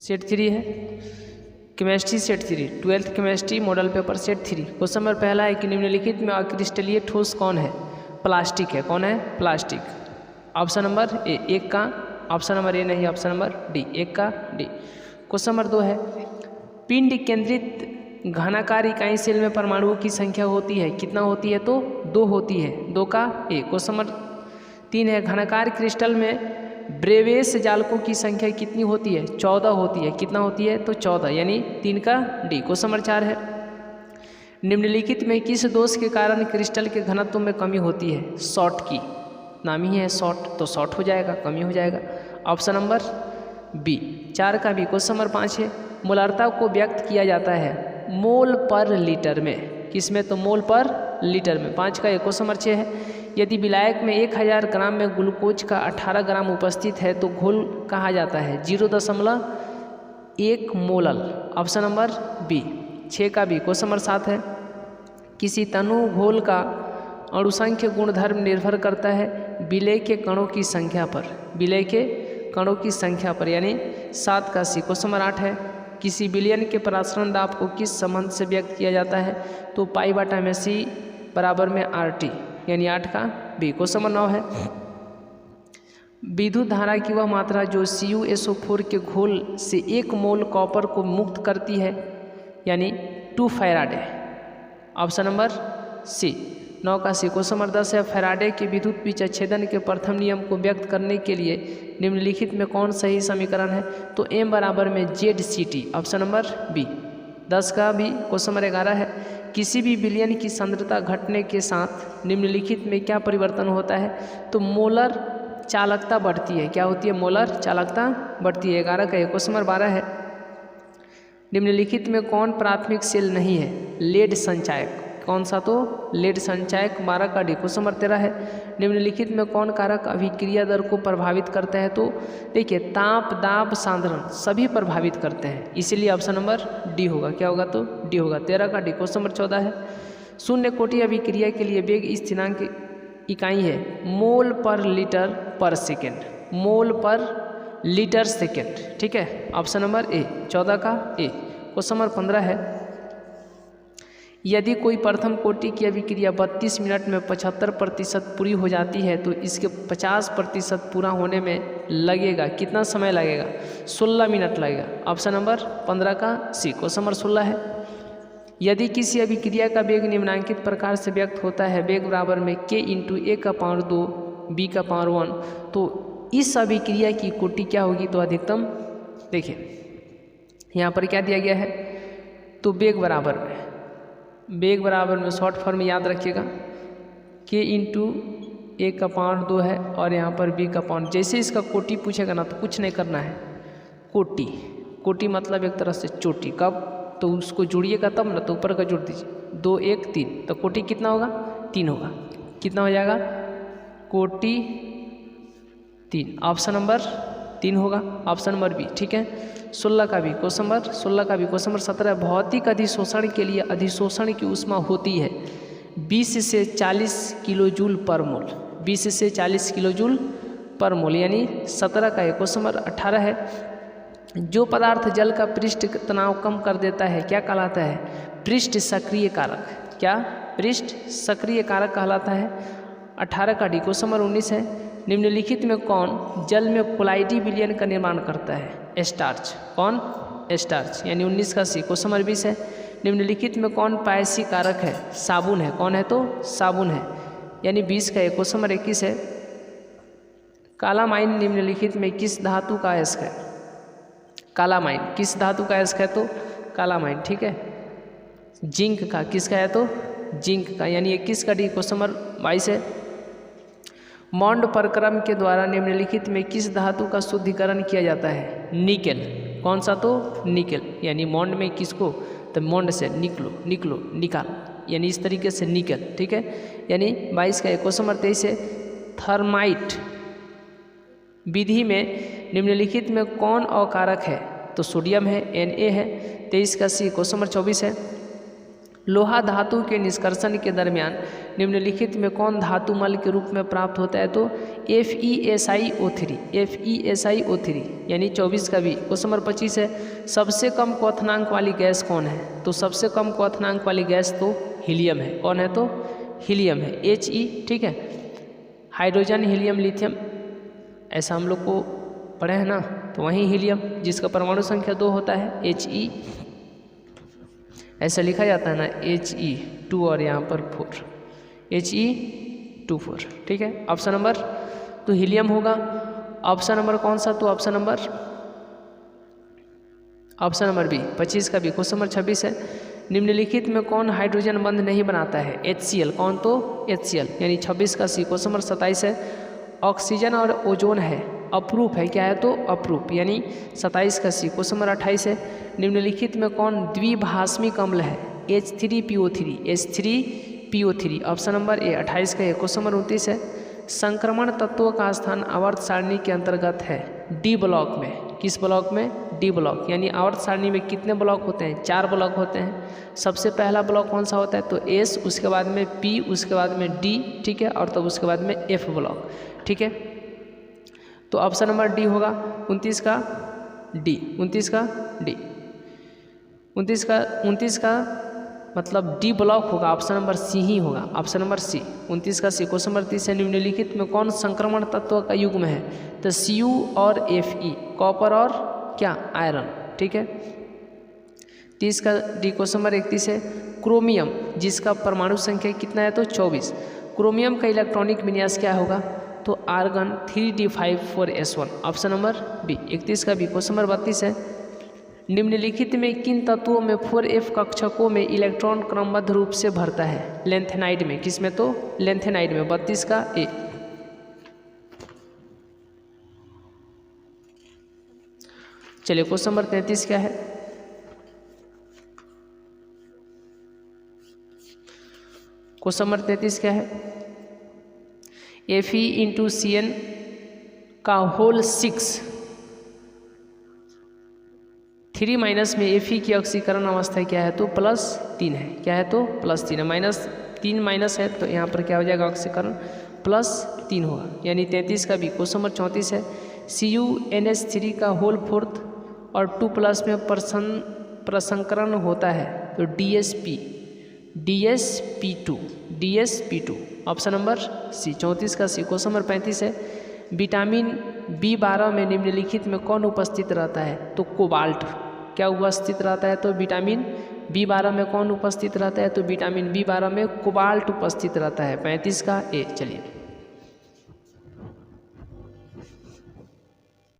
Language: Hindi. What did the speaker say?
सेट 3 है, chemistry set 3, 12th chemistry model paper set 3। Question number पहला है कि निम्नलिखित में अक्रिस्टलीय ठोस कौन है? प्लास्टिक है। कौन है? प्लास्टिक। ऑप्शन नंबर ए, एक का, ऑप्शन नंबर ए नहीं, ऑप्शन नंबर डी, एक का डी। क्वेश्चन नंबर 2 है, पिंड केंद्रित घनाकार इकाई सेल में परमाणुओं की संख्या होती है, कितना होती है? तो 2 होती है, 2 का ए। क्वेश्चन नंबर 3 है, घनाकार क्रिस्टल में ब्रेवेस जालकों की संख्या कितनी होती है? 14 होती है। कितना होती है? तो 14, यानी 3 का डी। क्वेश्चन नंबर 4 है, निम्नलिखित में किस दोष के कारण क्रिस्टल के घनत्व में कमी होती है? शॉर्ट की, नाम ही है शॉर्ट, तो शॉर्ट हो जाएगा, कमी हो जाएगा। ऑप्शन नंबर बी, 4 का बी। क्वेश्चन नंबर 5 है, मोलारता को व्यक्त किया जाता है मोल पर लीटर में, किसमें? तो मोल पर लीटर में। 5 का। क्वेश्चन नंबर 6 है, यदि विलायक में 1000 ग्राम में ग्लूकोज का 18 ग्राम उपस्थित है तो घोल कहा जाता है? 0.1 मोलल। ऑप्शन नंबर बी, 6 का बी। क्वेश्चन नंबर 7 है, किसी तनु घोल का अणुसंख्य गुणधर्म निर्भर करता है विलय के कणों की संख्या पर, विलय के कणों की संख्या पर, यानी 7 का सी। क्वेश्चन नंबर 8 है, किसी विलयन के परासरण दाब को किस संबंध से व्यक्त किया जाता है? तो π/c बराबर में RT, यानी 8 का बी। क्वेश्चन नंबर 9 है, विद्युत धारा की वह मात्रा जो CuSO4 के घोल से 1 मोल कॉपर को मुक्त करती है, यानी 2 फैराडे। ऑप्शन नंबर सी, 9 का सी। क्वेश्चन नंबर 10 है, फैराडे के विद्युत विच्छेदन के प्रथम नियम को व्यक्त करने के लिए निम्नलिखित में कौन सही समीकरण है? तो M बराबर में ZCT। ऑप्शन नंबर बी, 10 का बी। क्वेश्चन नंबर 11 है, किसी भी विलयन की सांद्रता घटने के साथ निम्नलिखित में क्या परिवर्तन होता है? तो मोलर चालकता बढ़ती है। क्या होती है? मोलर चालकता बढ़ती है। 11 का। क्वेश्चन नंबर 12 है, निम्नलिखित में कौन प्राथमिक सेल नहीं है? लेड संचायक। कौन सा? तो लेड संचायक। 12 का डी। क्वेश्चन नंबर 13 है, निम्नलिखित में कौन कारक अभिक्रिया दर को प्रभावित करता है? तो देखिए, ताप, दाब, सांद्रण सभी प्रभावित करते हैं, इसीलिए ऑप्शन नंबर डी होगा। क्या होगा? तो डी होगा। 13 का डी। क्वेश्चन नंबर 14 है, शून्य कोटि अभिक्रिया के लिए वेग स्थिरांक इकाई है मोल पर लीटर पर सेकेंड, मोल पर लीटर सेकेंड। ठीक है, ऑप्शन नंबर ए, 14 का ए। क्वेश्चन नंबर 15 है, यदि कोई प्रथम कोटि की अभिक्रिया 32 मिनट में 75% पूरी हो जाती है तो इसके 50% पूरा होने में लगेगा कितना समय लगेगा? 16 मिनट लगेगा। ऑप्शन नंबर 15 का सी। क्वेश्चन नंबर 16 है, यदि किसी अभिक्रिया का वेग निम्नांकित प्रकार से व्यक्त होता है, वेग बराबर में k × a⁴ b⁴1, तो इस अभिक्रिया की कोटि क्या होगी? तो अधिकतम। देखिए यहाँ पर क्या दिया गया है, तो वेग बराबर में, वेग बराबर में शॉर्ट फॉर्म में याद रखिएगा, k × a⁴ है और यहाँ पर b⁴। जैसे इसका कोटि पूछेगा ना तो कुछ नहीं करना है, कोटि, कोटि मतलब एक तरह से चोटी। कब? तो उसको जोड़िएगा तब ना, तो ऊपर का जोड़ दीजिए, 2 1 3, तो कोटि कितना होगा? 3 होगा। कितना हो जाएगा? कोटि 3। ऑप्शन नंबर 3 होगा। Option number B. ठीक है, 16 का भी। क्वेश्चन नंबर 16 का भी। क्वेश्चन नंबर 17, भौतिक अधिशोषण के लिए अधिशोषण की ऊष्मा होती है 20 से 40 किलो जूल पर मोल, 20 से 40 किलो जूल पर मोल, यानी 17 का है। क्वेश्चन नंबर 18 है, जो पदार्थ जल का पृष्ठ तनाव कम कर देता है क्या कहलाता है? पृष्ठ सक्रिय कारक। क्या? पृष्ठ सक्रिय कारक कहलाता है। 18 का डी। क्वेश्चन नंबर 19 है, निम्नलिखित में कौन जल में कोलाइडी विलयन का निर्माण करता है? स्टार्च। कौन? स्टार्च, यानी 19 का सी। क्वेश्चन नंबर 20 है, निम्नलिखित में कौन पायसी कारक है? साबुन है। कौन है? तो साबुन है, यानी 20 का है। क्वेश्चन नंबर 21 है, कालामाइन निम्नलिखित में किस धातु का अयस्क है? कालामाइन किस धातु का अयस्क है? तो कालामाइन। ठीक है, जिंक का। किसका है? तो जिंक का, यानी 21 का डी। क्वेश्चन नंबर 22 है, मॉन्ड प्रक्रम के द्वारा निम्नलिखित में किस धातु का शुद्धिकरण किया जाता है? निकेल। कौन सा? तो निकेल, यानी मॉन्ड में किसको? तो मॉन्ड से निकलो, निकलो, निकाल, यानी इस तरीके से निकेल। ठीक है, यानी 22 का। क्वेश्चन नंबर 23 है, थर्माइट विधि में निम्नलिखित में कौन अकारक है? तो सोडियम है, Na है। 23 का सी। क्वेश्चन नंबर 24 है, लोहा धातु के निष्कर्षण के दरमियान निम्नलिखित में कौन धातु मल के रूप में प्राप्त होता है? तो FeSiO3, FeSiO3 यानी 24 का भी। क्वेश्चन नंबर 25 है, सबसे कम क्वथनांक वाली गैस कौन है? तो सबसे कम क्वथनांक वाली गैस तो हीलियम है। कौन है? तो हीलियम है, He। ठीक है, हाइड्रोजन, हीलियम, लिथियम, ऐसा हम लोग को पढ़े हैं ना। तो वहीं हीलियम जिसका परमाणु संख्या 2 होता है, He, ऐसा लिखा जाता है ना, He2 और यहाँ पर 4, He24। ठीक है, ऑप्शन नंबर तो हीलियम होगा। ऑप्शन नंबर कौन सा? तो ऑप्शन नंबर बी, 25 का बी। क्वेश्चन नंबर 26 है, निम्नलिखित में कौन हाइड्रोजन बंध नहीं बनाता है? HCl। कौन? तो HCl यानी 26 का सी। क्वेश्चन नंबर 27 है, ऑक्सीजन और ओजोन है अप्रूप है, क्या है? तो अप्रूप यानी 27 का सी। क्वेश्चन नंबर 28 है, निम्नलिखित में कौन द्विभाषमिक अम्ल है? H3PO3, H3PO3, option number A, 28 का ए। क्वेश्चन नंबर 29 है, संक्रमण तत्वों का स्थान आवर्त सारणी के अंतर्गत है डी ब्लॉक में। किस ब्लॉक में? डी ब्लॉक यानी आवर्त सारणी में कितने ब्लॉक होते हैं? 4 ब्लॉक होते हैं। सबसे पहला ब्लॉक कौन सा होता है? तो एस, उसके बाद में पी, उसके बाद में डी, ठीक है, और तब उसके बाद में एफ ब्लॉक। ठीक है, तो ऑप्शन नंबर डी होगा। 29 का डी, 29 का डी, 29 का मतलब डी ब्लॉक होगा, ऑप्शन नंबर सी ही होगा, ऑप्शन नंबर सी, 29 का सी। क्वेश्चन नंबर 30 है, निम्नलिखित में कौन संक्रमण तत्व का युग्म है? तो Cu और Fe, कॉपर और क्या? आयरन। ठीक है, 30 का डी। क्वेश्चन नंबर 31 है, क्रोमियम जिसका परमाणु संख्या कितना है? तो 24। क्रोमियम का इलेक्ट्रॉनिक विन्यास क्या होगा? तो argon 3d5,4s1, option number B, 31 का बी। क्वेश्चन नंबर 32 है, निम्नलिखित में किन तत्वों में 4f कक्षकों में इलेक्ट्रॉन क्रमबद्ध रूप से भरता है? लेंथेनाइड में। किसमें? तो लेंथेनाइड में, 32 का ए। चलिए क्वेश्चन नंबर 33 क्या है? क्वेश्चन नंबर 33 क्या है? Fe×Cn का होल 6, 3 माइनस में Fe की ऑक्सीकरण अवस्था क्या है? तो +3 है। क्या है? तो +3 है। -3 माइनस है तो यहाँ पर क्या हो जाएगा? ऑक्सीकरण +3 होगा, यानी 33 का बी। क्वेश्चन नंबर 34 है, CuNH3 का होल 4 और 2+ में प्रसंकरण होता है तो DsP2, ऑप्शन नंबर सी, 34 का सी। क्वेश्चन नंबर 35 है, विटामिन B12 में निम्नलिखित में कौन उपस्थित रहता है? तो कोबाल्ट। क्या उपस्थित रहता है? तो विटामिन B12 में कौन उपस्थित रहता है? तो विटामिन B12 में कोबाल्ट उपस्थित रहता है, 35 का ए। चलिए